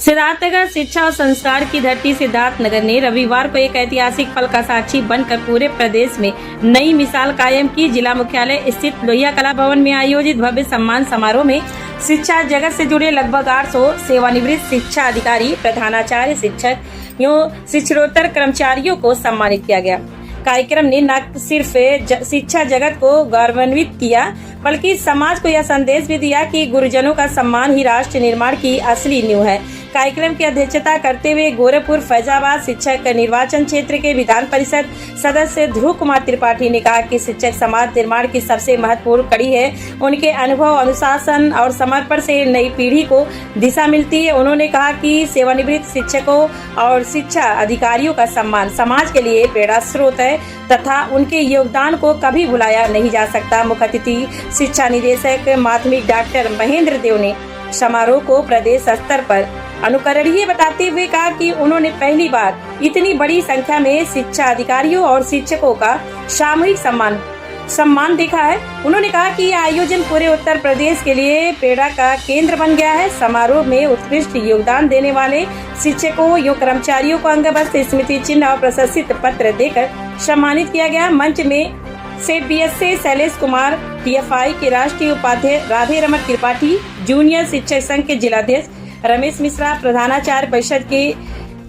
सिद्धार्थनगर शिक्षा और संस्कार की धरती सिद्धार्थनगर ने रविवार को एक ऐतिहासिक पल का साक्षी बनकर पूरे प्रदेश में नई मिसाल कायम की। जिला मुख्यालय स्थित लोहिया कला भवन में आयोजित भव्य सम्मान समारोह में शिक्षा जगत से जुड़े लगभग 800 सेवानिवृत्त शिक्षा अधिकारी, प्रधानाचार्य, शिक्षक एवं शिक्षकोत्तर कर्मचारियों को सम्मानित किया गया। कार्यक्रम ने न सिर्फ शिक्षा जगत को गौरवान्वित किया बल्कि समाज को यह संदेश भी दिया कि गुरुजनों का सम्मान ही राष्ट्र निर्माण की असली नींव है। कार्यक्रम की अध्यक्षता करते हुए गोरखपुर फैजाबाद शिक्षक निर्वाचन क्षेत्र के विधान परिषद सदस्य ध्रुव कुमार त्रिपाठी ने कहा कि शिक्षक समाज निर्माण की सबसे महत्वपूर्ण कड़ी है। उनके अनुभव, अनुशासन और समर्पण से नई पीढ़ी को दिशा मिलती है। उन्होंने कहा कि सेवानिवृत्त शिक्षकों और शिक्षा अधिकारियों का सम्मान समाज के लिए प्रेरणा स्रोत है तथा उनके योगदान को कभी भुलाया नहीं जा सकता। मुख्य अतिथि शिक्षा निदेशक माध्यमिक डॉक्टर महेंद्र देव ने समारोह को प्रदेश स्तर पर अनुकरणीय बताते हुए कहा कि उन्होंने पहली बार इतनी बड़ी संख्या में शिक्षा अधिकारियों और शिक्षकों का सामूहिक सम्मान देखा है। उन्होंने कहा कि यह आयोजन पूरे उत्तर प्रदेश के लिए प्रेरणा का केंद्र बन गया है। समारोह में उत्कृष्ट योगदान देने वाले शिक्षकों एवं कर्मचारियों को अंगवस्त्र, स्मृति चिन्ह और प्रशस्ति पत्र देकर सम्मानित किया गया। मंच में से बीएसए शैलेश कुमार, टीएफआई के राष्ट्रीय उपाध्यक्ष राधे रमन त्रिपाठी, जूनियर शिक्षक संघ के जिलाध्यक्ष रमेश मिश्रा, प्रधानाचार्य परिषद के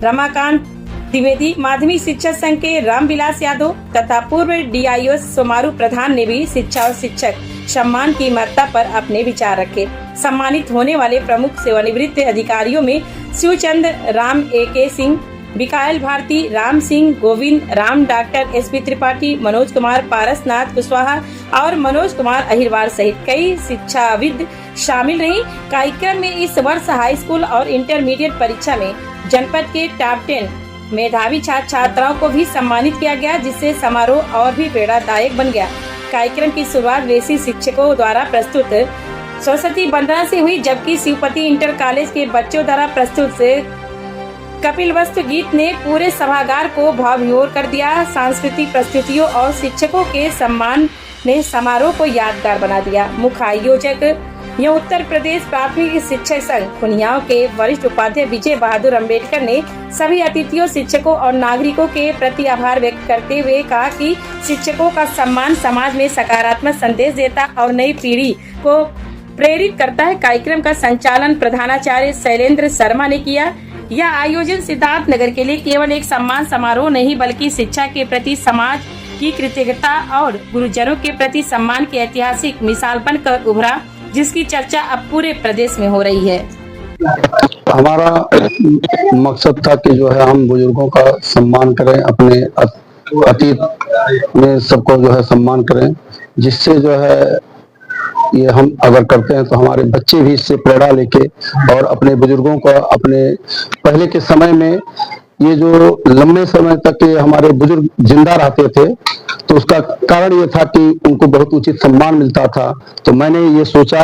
रमाकांत द्विवेदी, माध्यमिक शिक्षक संघ के रामविलास यादव तथा पूर्व डीआईओ सोमारू प्रधान ने भी शिक्षा और शिक्षक सम्मान की महत्ता पर अपने विचार रखे। सम्मानित होने वाले प्रमुख सेवानिवृत्त अधिकारियों में शिवचंद्र राम, AK सिंह, विकायल भारती, राम सिंह, गोविंद राम, डॉक्टर SP त्रिपाठी, मनोज कुमार पारसनाथ कुशवाहा और मनोज कुमार अहिरवार सहित कई शिक्षाविद शामिल रही। कार्यक्रम में इस वर्ष हाई स्कूल और इंटरमीडिएट परीक्षा में जनपद के टॉप 10 मेधावी छात्र छात्राओं को भी सम्मानित किया गया, जिससे समारोह और भी प्रेरणादायक बन गया। कार्यक्रम की शुरुआत वेसी शिक्षकों द्वारा प्रस्तुत सरस्वती वंदना से हुई, जबकि शिवपति इंटर कॉलेज के बच्चों द्वारा प्रस्तुत कपिलवस्तु गीत ने पूरे सभागार को भावविभोर कर दिया। सांस्कृतिक प्रस्तुतियों और शिक्षकों के सम्मान ने समारोह को यादगार बना दिया। मुख्य आयोजक यह उत्तर प्रदेश प्राथमिक शिक्षक संघ खुनियाओं के वरिष्ठ उपाध्यक्ष विजय बहादुर अम्बेडकर ने सभी अतिथियों, शिक्षकों और नागरिकों के प्रति आभार व्यक्त करते हुए कहा कि शिक्षकों का सम्मान समाज में सकारात्मक संदेश देता और नई पीढ़ी को प्रेरित करता है। कार्यक्रम का संचालन प्रधानाचार्य शैलेंद्र शर्मा ने किया। यह आयोजन सिद्धार्थनगर के लिए केवल एक सम्मान समारोह नहीं बल्कि शिक्षा के प्रति समाज की कृतज्ञता और गुरुजनों के प्रति सम्मान की ऐतिहासिक मिसाल बनकर उभरा, जिसकी चर्चा अब पूरे प्रदेश में हो रही है। हमारा मकसद था कि जो है हम बुजुर्गों का सम्मान करें, अपने अतीत में सबको जो है सम्मान करें, जिससे जो है ये हम अगर करते हैं तो हमारे बच्चे भी इससे प्रेरणा लेके और अपने बुजुर्गों को, अपने पहले के समय में ये जो लंबे समय तक ये हमारे बुजुर्ग जिंदा रहते थे तो उसका कारण ये था कि उनको बहुत उचित सम्मान मिलता था। तो मैंने ये सोचा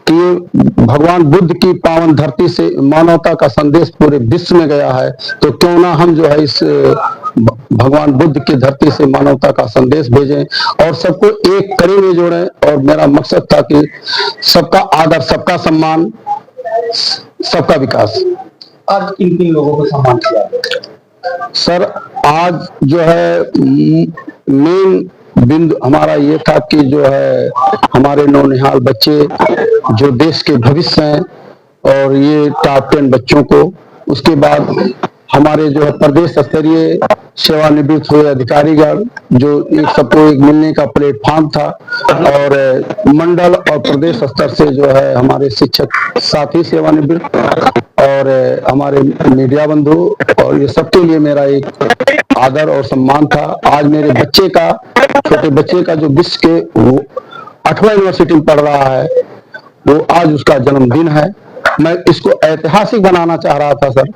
कि ये भगवान बुद्ध की पावन धरती से मानवता का संदेश पूरे विश्व में गया है, तो क्यों ना हम जो है इस भगवान बुद्ध की धरती से मानवता का संदेश भेजें और सबको एक कड़ी में जोड़ें। और मेरा मकसद था कि सबका आदर, सबका सम्मान, सबका विकास। आज किन लोगों को सम्मान किया सर? आज जो है मेन बिंदु हमारा ये था कि जो है हमारे नौनिहाल बच्चे जो देश के भविष्य हैं और ये टॉप 10 बच्चों को, उसके बाद हमारे जो है प्रदेश स्तरीय सेवानिवृत्त हुए अधिकारीगण जो एक सबको एक मिलने का प्लेटफॉर्म था, और मंडल और प्रदेश स्तर से जो है हमारे शिक्षक साथी सेवानिवृत्त और हमारे मीडिया बंधु, और ये सबके लिए मेरा एक आदर और सम्मान था। आज मेरे बच्चे का, छोटे बच्चे का जो विश्व के 8वां यूनिवर्सिटी में पढ़ रहा है, वो आज उसका जन्मदिन है। मैं इसको ऐतिहासिक बनाना चाह रहा था सर,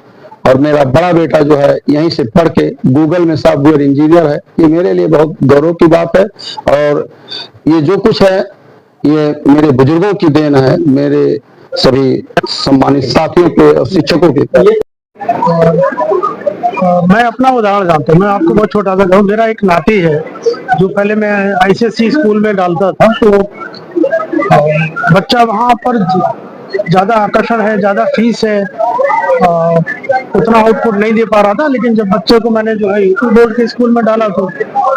और मेरा बड़ा बेटा जो है यहीं से पढ़ के गूगल में सॉफ्टवेयर इंजीनियर है। ये मेरे लिए बहुत गौरव की बात है, और ये जो कुछ है ये मेरे बुजुर्गों की देन है, मेरे सभी सम्मानित साथियों के और शिक्षकों के। मैं अपना उदाहरण जानता हूँ। मैं आपको बहुत छोटा सा कहूँ, मेरा एक नाती है जो पहले मैं ICSE स्कूल में डालता था, तो बच्चा वहाँ पर ज्यादा आकर्षण है, ज्यादा फीस है, उतना आउटपुट नहीं दे पा रहा था, लेकिन जब बच्चे को मैंने जो है यूपी बोर्ड के स्कूल में डाला तो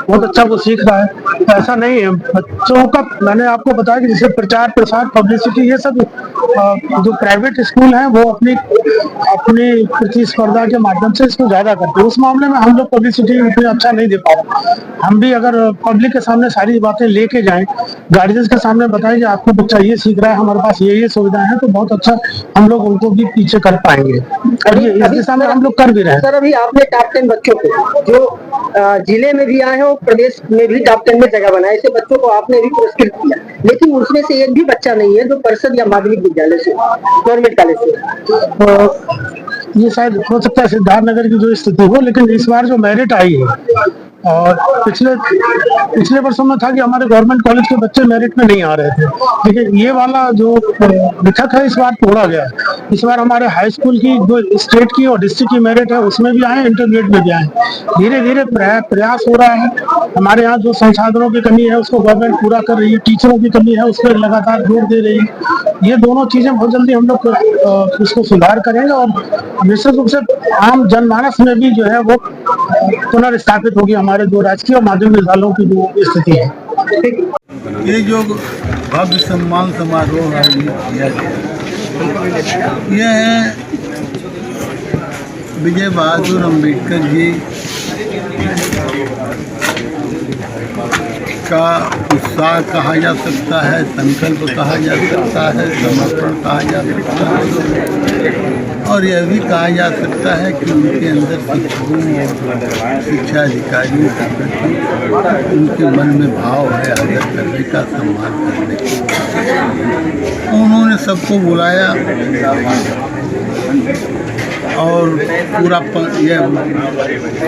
बहुत अच्छा वो सीख रहा है। तो ऐसा नहीं है बच्चों का, मैंने आपको बताया कि जैसे प्रचार प्रसार पब्लिसिटी ये सब जो प्राइवेट स्कूल हैं वो अपनी प्रतिस्पर्धा के माध्यम से इसको ज्यादा करते हैं। उस मामले में हम लोग पब्लिसिटी उतनी अच्छा नहीं दे पा रहे। हम भी अगर पब्लिक के सामने सारी बातें लेके जाएं, गार्जियंस के सामने बताएं कि आपको बच्चा ये सीख रहा है, हमारे पास ये सुविधाएं हैं, तो बहुत अच्छा हम लोग उनको भी पीछे कर पाएंगे। और ये इस दिशा में हम लोग कर भी रहे हैं। सर, अभी आपने टॉप 10 बच्चों को जो जिले में भी आए हैं और प्रदेश में भी टॉप 10 में जगह बनाए, ऐसे बच्चों को आपने भी पुरस्कृत किया, लेकिन उसमें से एक भी बच्चा नहीं है जो परिषद या माध्यमिक विद्यालय से, गवर्नमेंट कॉलेज से। ये शायद हो सकता है सिद्धार्थनगर की जो स्थिति हो, लेकिन इस बार जो मेरिट आई है, और पिछले वर्षों में था कि हमारे गवर्नमेंट कॉलेज के बच्चे मेरिट में नहीं आ रहे थे, लेकिन ये वाला जो मिथक है इस बार तोड़ा गया। इस बार हमारे हाई स्कूल की जो स्टेट की और डिस्ट्रिक्ट की मेरिट है उसमें भी आए, इंटरमीडिएट में भी आए। धीरे धीरे प्रयास हो रहा है। हमारे यहाँ जो संसाधनों की कमी है उसको गवर्नमेंट पूरा कर रही है, टीचरों की कमी है उस पर लगातार जोर दे रही है। ये दोनों चीजें बहुत जल्दी हम लोग इसको सुधार करेंगे और निश्चित रूप से आम जनमानस में भी जो है वो पुनर्स्थापित होगी हमारे जो राजकीय और माध्यमिक विद्यालयों की जो स्थिति है। ये जो भव्य सम्मान समारोह किया गया, यह है विजय बहादुर अम्बेडकर जी का उत्साह कहा जा सकता है, संकल्प कहा जा सकता है, समर्पण कहा जा सकता है, और यह भी कहा जा सकता है कि उनके अंदर शिक्षकों और शिक्षा अधिकारियों के प्रति उनके मन में भाव है आदर करने का, सम्मान करने का। उन्होंने सबको बुलाया और पूरा यह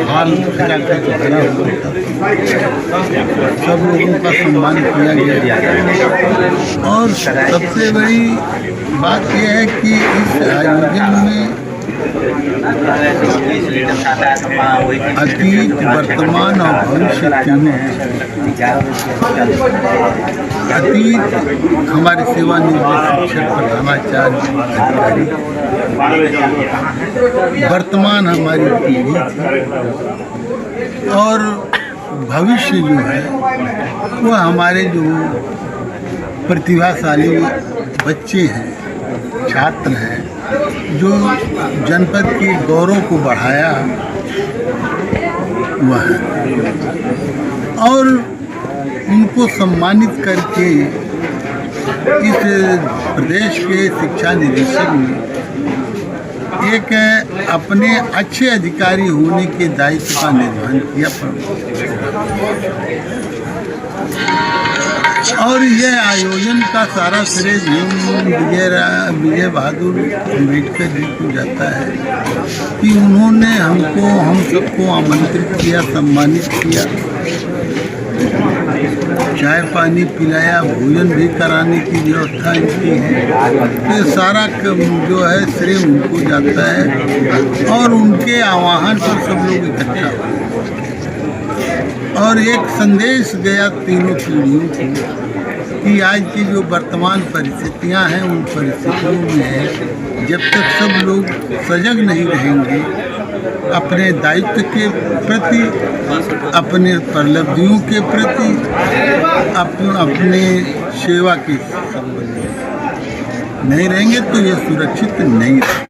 हाल भरा हुआ था, सब लोगों का सम्मान किया गया। और सबसे बड़ी बात यह है कि इस आयोजन में अतीत, वर्तमान और भविष्य तीनों। अतीत हमारे सेवानिवृत्त शिक्षक प्रधानाचार्य अधिकारी, वर्तमान हमारी पीढ़ी थी, और भविष्य जो है वो हमारे जो प्रतिभाशाली बच्चे हैं, छात्र हैं, जो जनपद के गौरव को बढ़ाया हुआ है। और उनको सम्मानित करके इस प्रदेश के शिक्षा निदेशक ने एक अपने अच्छे अधिकारी होने के दायित्व का निर्वहन किया। और यह आयोजन का सारा श्रेय विजय बहादुर अम्बेडकर जी को जाता है कि उन्होंने हम सबको आमंत्रित किया, सम्मानित किया, चाय पानी पिलाया, भोजन भी कराने की व्यवस्था की है। तो सारा जो है श्रेय उनको जाता है और उनके आह्वान पर सब लोग इकट्ठा हुए और एक संदेश गया तीनों पीढ़ियों को कि आज की जो वर्तमान परिस्थितियां हैं उन परिस्थितियों में जब तक सब लोग सजग नहीं रहेंगे अपने दायित्व के प्रति, अपने उपलब्धियों के प्रति, अपने सेवा के संबंध में नहीं रहेंगे तो ये सुरक्षित नहीं रहेंगे।